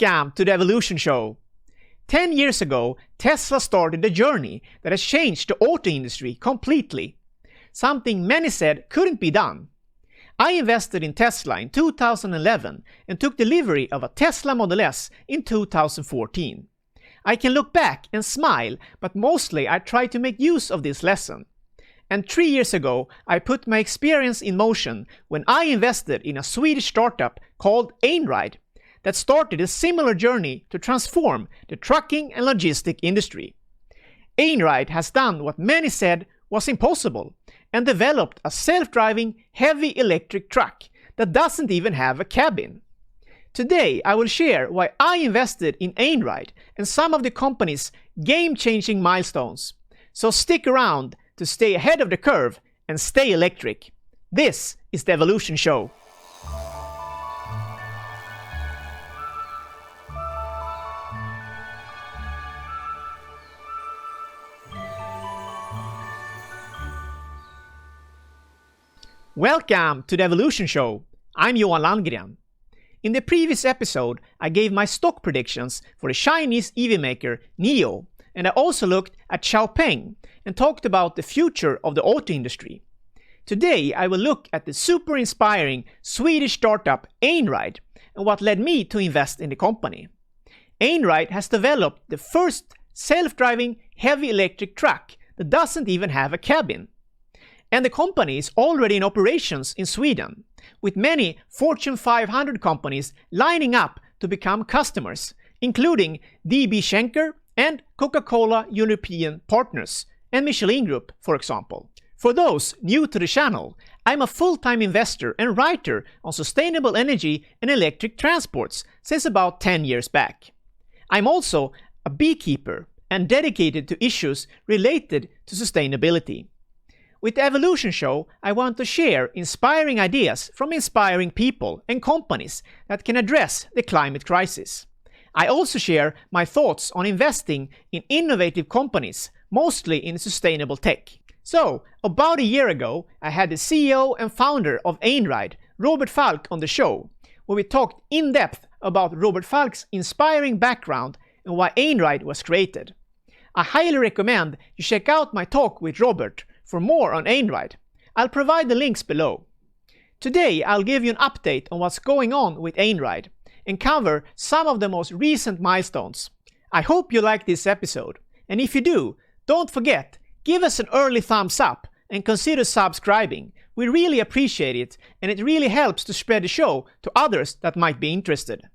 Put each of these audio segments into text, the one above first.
Welcome to the Evolution Show. 10 years ago, Tesla started a journey that has changed the auto industry completely. Something many said couldn't be done. I invested in Tesla in 2011 and took delivery of a Tesla Model S in 2014. I can look back and smile, but mostly I try to make use of this lesson. And 3 years ago, I put my experience in motion when I invested in a Swedish startup called Einride that started a similar journey to transform the trucking and logistic industry. Einride has done what many said was impossible and developed a self-driving heavy electric truck that doesn't even have a cabin. Today, I will share why I invested in Einride and some of the company's game-changing milestones. So stick around to stay ahead of the curve and stay electric. This is the Evolution Show. Welcome to the Evolution Show. I'm Johan Landgren. In the previous episode, I gave my stock predictions for the Chinese EV maker NIO, and I also looked at XPeng and talked about the future of the auto industry. Today, I will look at the super inspiring Swedish startup Einride and what led me to invest in the company. Einride has developed the first self-driving heavy electric truck that doesn't even have a cabin. And the company is already in operations in Sweden, with many Fortune 500 companies lining up to become customers, including DB Schenker and Coca-Cola European Partners, and Michelin Group, for example. For those new to the channel, I'm a full-time investor and writer on sustainable energy and electric transports since about 10 years back. I'm also a beekeeper and dedicated to issues related to sustainability. With the Evolution Show, I want to share inspiring ideas from inspiring people and companies that can address the climate crisis. I also share my thoughts on investing in innovative companies, mostly in sustainable tech. So, about a year ago, I had the CEO and founder of Einride, Robert Falk, on the show, where we talked in depth about Robert Falk's inspiring background and why Einride was created. I highly recommend you check out my talk with Robert for more on Einride. I'll provide the links below. Today, I'll give you an update on what's going on with Einride and cover some of the most recent milestones. I hope you like this episode, and if you do, don't forget, give us an early thumbs up and consider subscribing. We really appreciate it, and it really helps to spread the show to others that might be interested.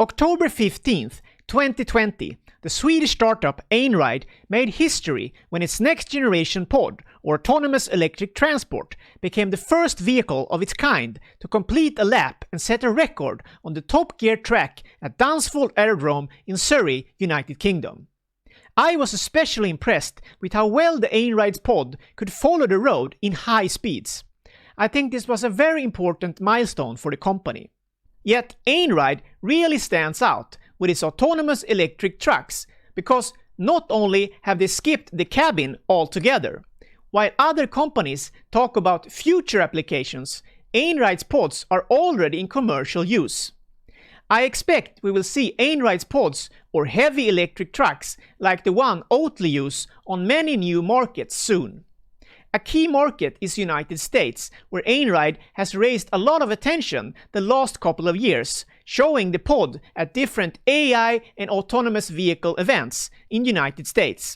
October 15th, 2020, the Swedish startup Einride made history when its next-generation pod, or autonomous electric transport, became the first vehicle of its kind to complete a lap and set a record on the Top Gear track at Dunsfold Aerodrome in Surrey, United Kingdom. I was especially impressed with how well the Einride's pod could follow the road in high speeds. I think this was a very important milestone for the company. Yet Einride really stands out with its autonomous electric trucks because not only have they skipped the cabin altogether, while other companies talk about future applications, Einride's pods are already in commercial use. I expect we will see Einride's pods or heavy electric trucks like the one Oatly use on many new markets soon. A key market is the United States, where Einride has raised a lot of attention the last couple of years, showing the pod at different AI and autonomous vehicle events in the United States.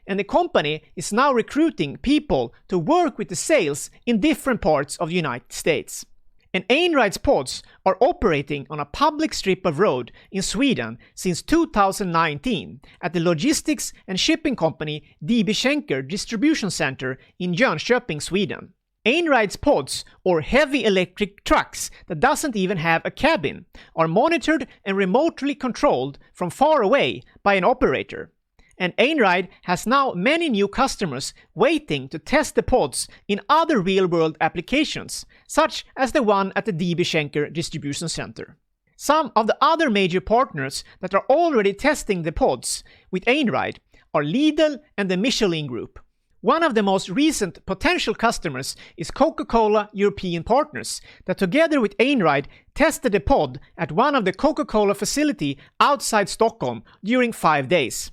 And the company is now recruiting people to work with the sales in different parts of the United States. And Einride's pods are operating on a public strip of road in Sweden since 2019 at the logistics and shipping company DB Schenker Distribution Center in Jönköping, Sweden. Einride's pods, or heavy electric trucks that doesn't even have a cabin, are monitored and remotely controlled from far away by an operator. And Einride has now many new customers waiting to test the pods in other real-world applications, such as the one at the DB Schenker Distribution Center. Some of the other major partners that are already testing the pods with Einride are Lidl and the Michelin Group. One of the most recent potential customers is Coca-Cola European Partners, that together with Einride tested the pod at one of the Coca-Cola facility outside Stockholm during 5 days.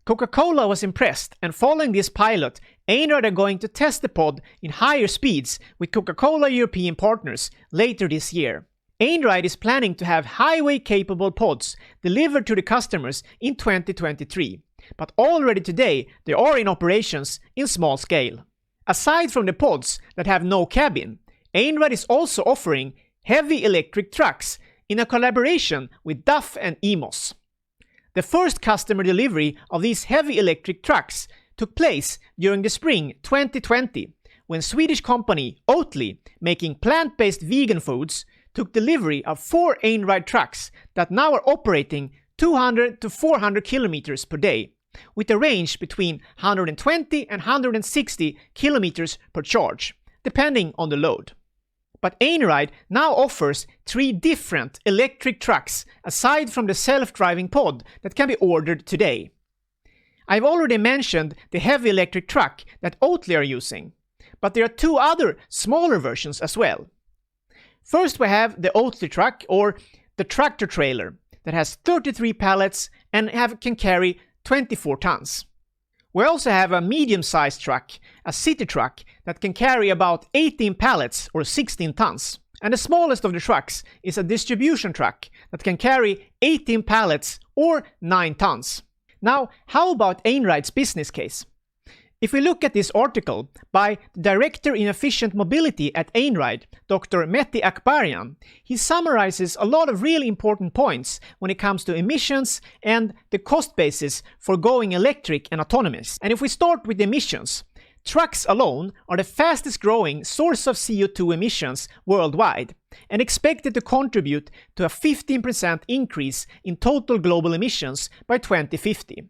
Coca-Cola was impressed, and following this pilot, Einride are going to test the pod in higher speeds with Coca-Cola European Partners later this year. Einride is planning to have highway-capable pods delivered to the customers in 2023, but already today they are in operations in small scale. Aside from the pods that have no cabin, Einride is also offering heavy electric trucks in a collaboration with DAF and EMOS. The first customer delivery of these heavy electric trucks took place during the spring 2020, when Swedish company Oatly, making plant-based vegan foods, took delivery of 4 Einride trucks that now are operating 200 to 400 kilometers per day, with a range between 120 and 160 kilometers per charge, depending on the load. But Einride now offers 3 different electric trucks aside from the self-driving pod that can be ordered today. I've already mentioned the heavy electric truck that Oatly are using, but there are 2 other smaller versions as well. First we have the Oatly truck, or the tractor trailer, that has 33 pallets and can carry 24 tons. We also have a medium-sized truck, a city truck, that can carry about 18 pallets or 16 tons. And the smallest of the trucks is a distribution truck that can carry 18 pallets or 9 tons. Now, how about Einride's business case? If we look at this article by the Director in Efficient Mobility at Einride, Dr. Mehdi Akbarian, he summarizes a lot of really important points when it comes to emissions and the cost basis for going electric and autonomous. And if we start with emissions, trucks alone are the fastest growing source of CO2 emissions worldwide and expected to contribute to a 15% increase in total global emissions by 2050.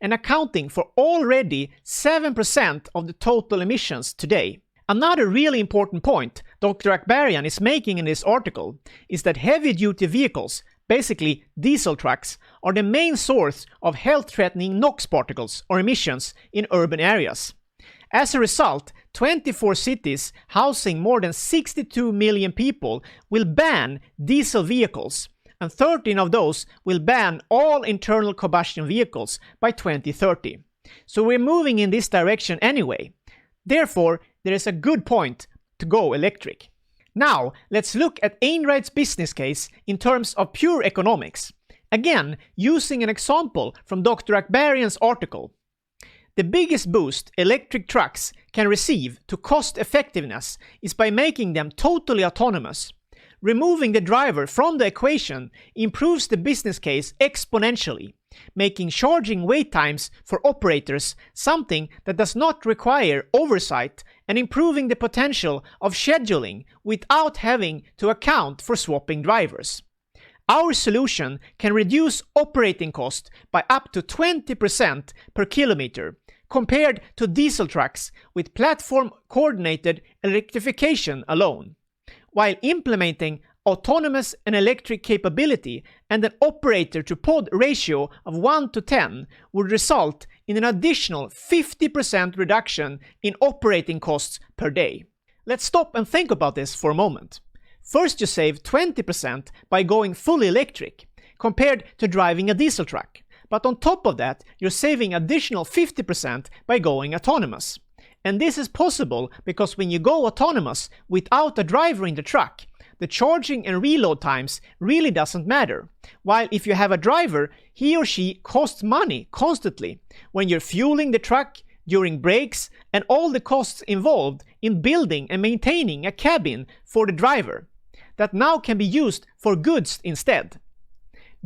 And accounting for already 7% of the total emissions today. Another really important point Dr. Akbarian is making in this article is that heavy-duty vehicles, basically diesel trucks, are the main source of health-threatening NOx particles or emissions in urban areas. As a result, 24 cities housing more than 62 million people will ban diesel vehicles, and 13 of those will ban all internal combustion vehicles by 2030. So we're moving in this direction anyway. Therefore, there is a good point to go electric. Now, let's look at Einride's business case in terms of pure economics. Again, using an example from Dr. Akbarian's article. The biggest boost electric trucks can receive to cost effectiveness is by making them totally autonomous. Removing the driver from the equation improves the business case exponentially, making charging wait times for operators something that does not require oversight and improving the potential of scheduling without having to account for swapping drivers. Our solution can reduce operating cost by up to 20% per kilometer compared to diesel trucks with platform-coordinated electrification alone, while implementing autonomous and electric capability and an operator-to-pod ratio of 1:10 would result in an additional 50% reduction in operating costs per day. Let's stop and think about this for a moment. First, you save 20% by going fully electric, compared to driving a diesel truck. But on top of that, you're saving additional 50% by going autonomous. And this is possible because when you go autonomous without a driver in the truck, the charging and reload times really doesn't matter. While if you have a driver, he or she costs money constantly when you're fueling the truck, during breaks, and all the costs involved in building and maintaining a cabin for the driver that now can be used for goods instead.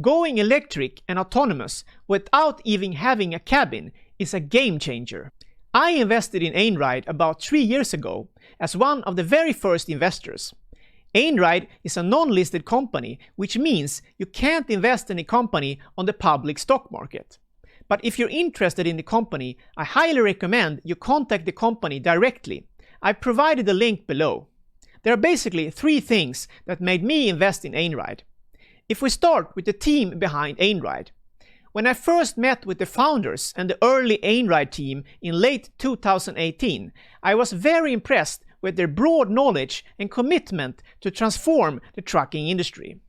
Going electric and autonomous without even having a cabin is a game changer. I invested in Einride about 3 years ago as one of the very first investors. Einride is a non-listed company, which means you can't invest in a company on the public stock market. But if you're interested in the company, I highly recommend you contact the company directly. I've provided a link below. There are basically 3 things that made me invest in Einride. If we start with the team behind Einride, When I first met with the founders and the early Einride team in late 2018, I was very impressed with their broad knowledge and commitment to transform the trucking industry.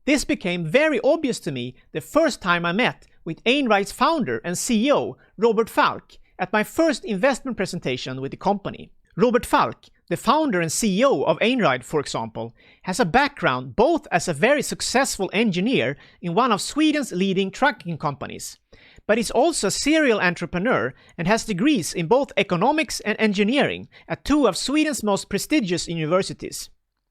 This became very obvious to me the first time I met with Einride's founder and CEO, Robert Falk, at my first investment presentation with the company. Robert Falk, the founder and CEO of Einride, for example, has a background both as a very successful engineer in one of Sweden's leading trucking companies, but he's also a serial entrepreneur and has degrees in both economics and engineering at two of Sweden's most prestigious universities.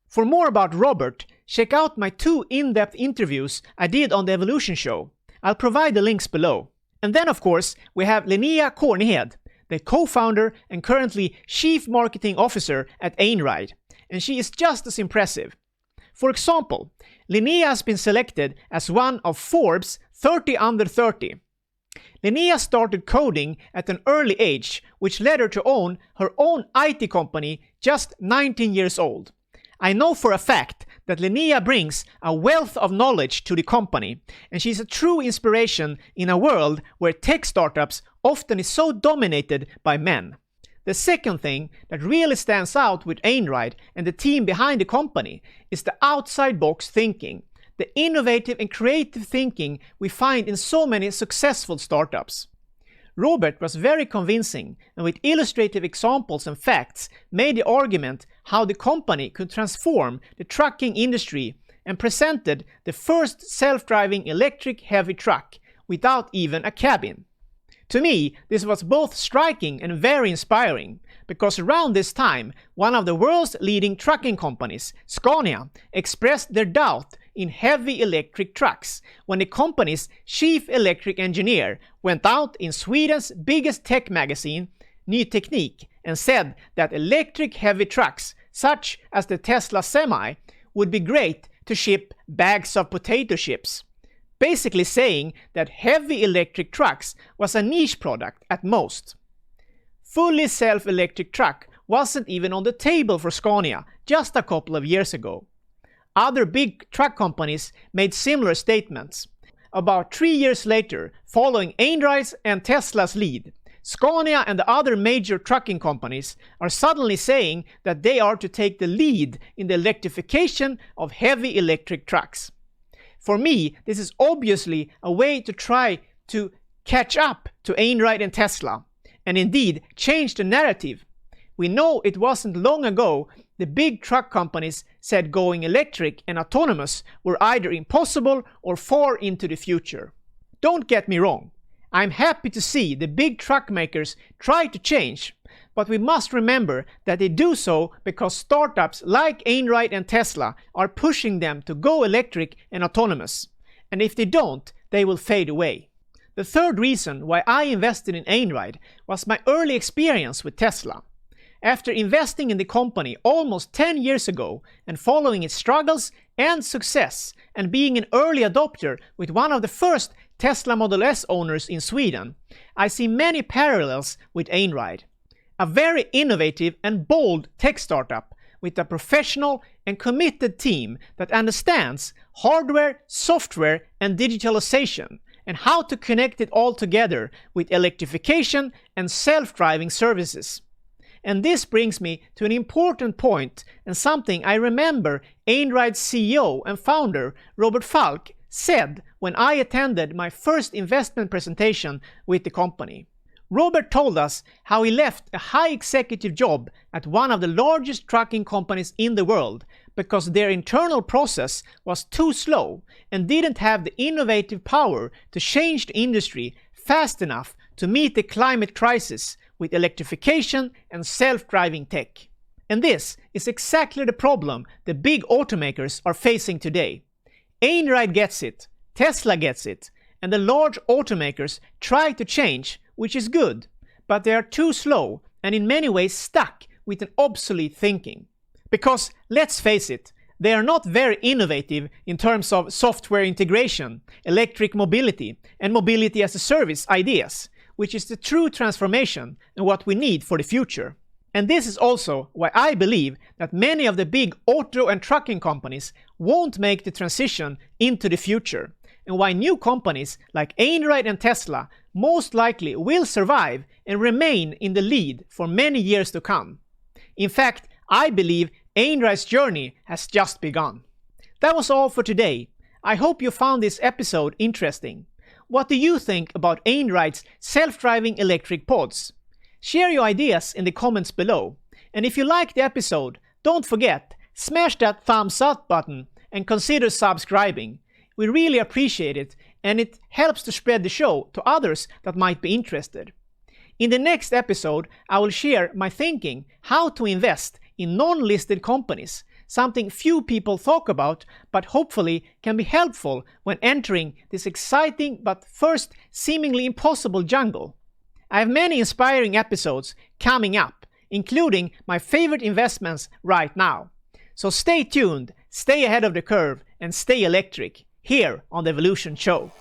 For more about Robert, check out my 2 in-depth interviews I did on the Evolution Show. I'll provide the links below. And then of course we have Linnea Cornehed, the co-founder and currently Chief Marketing Officer at Einride, and she is just as impressive. For example, Linnea has been selected as one of Forbes 30 Under 30. Linnea started coding at an early age, which led her to own her own IT company just 19 years old. I know for a fact that Linnea brings a wealth of knowledge to the company, and she's a true inspiration in a world where tech startups often is so dominated by men. The second thing that really stands out with Einride and the team behind the company is the outside-box thinking, the innovative and creative thinking we find in so many successful startups. Robert was very convincing and with illustrative examples and facts made the argument how the company could transform the trucking industry and presented the first self-driving electric heavy truck without even a cabin. To me, this was both striking and very inspiring, because around this time, one of the world's leading trucking companies, Scania, expressed their doubt in heavy electric trucks when the company's chief electric engineer went out in Sweden's biggest tech magazine, Ny Teknik, and said that electric heavy trucks, such as the Tesla Semi, would be great to ship bags of potato chips. Basically saying that heavy electric trucks was a niche product at most. Fully self-electric truck wasn't even on the table for Scania just a couple of years ago. Other big truck companies made similar statements. About 3 years later, following Einride's and Tesla's lead, Scania and the other major trucking companies are suddenly saying that they are to take the lead in the electrification of heavy electric trucks. For me, this is obviously a way to try to catch up to Einride and Tesla, and indeed change the narrative. We know it wasn't long ago the big truck companies said going electric and autonomous were either impossible or far into the future. Don't get me wrong, I'm happy to see the big truck makers try to change, but we must remember that they do so because startups like Einride and Tesla are pushing them to go electric and autonomous, and if they don't, they will fade away. The third reason why I invested in Einride was my early experience with Tesla. After investing in the company almost 10 years ago and following its struggles and success and being an early adopter with one of the first Tesla Model S owners in Sweden, I see many parallels with Einride. A very innovative and bold tech startup with a professional and committed team that understands hardware, software and digitalization and how to connect it all together with electrification and self-driving services. And this brings me to an important point and something I remember Einride's CEO and founder Robert Falk said when I attended my first investment presentation with the company. Robert told us how he left a high executive job at one of the largest trucking companies in the world because their internal process was too slow and didn't have the innovative power to change the industry fast enough to meet the climate crisis with electrification and self-driving tech. And this is exactly the problem the big automakers are facing today. Einride gets it, Tesla gets it, and the large automakers try to change, which is good, but they are too slow and in many ways stuck with an obsolete thinking. Because, let's face it, they are not very innovative in terms of software integration, electric mobility, and mobility as a service ideas, which is the true transformation and what we need for the future. And this is also why I believe that many of the big auto and trucking companies won't make the transition into the future, and why new companies like Einride and Tesla most likely will survive and remain in the lead for many years to come. In fact, I believe Einride's journey has just begun. That was all for today. I hope you found this episode interesting. What do you think about Einride's self-driving electric pods? Share your ideas in the comments below. And if you liked the episode, don't forget, smash that thumbs up button and consider subscribing. We really appreciate it, and it helps to spread the show to others that might be interested. In the next episode, I will share my thinking how to invest in non-listed companies, something few people talk about, but hopefully can be helpful when entering this exciting but first seemingly impossible jungle. I have many inspiring episodes coming up, including my favorite investments right now. So stay tuned, stay ahead of the curve, and stay electric here on The Evolution Show.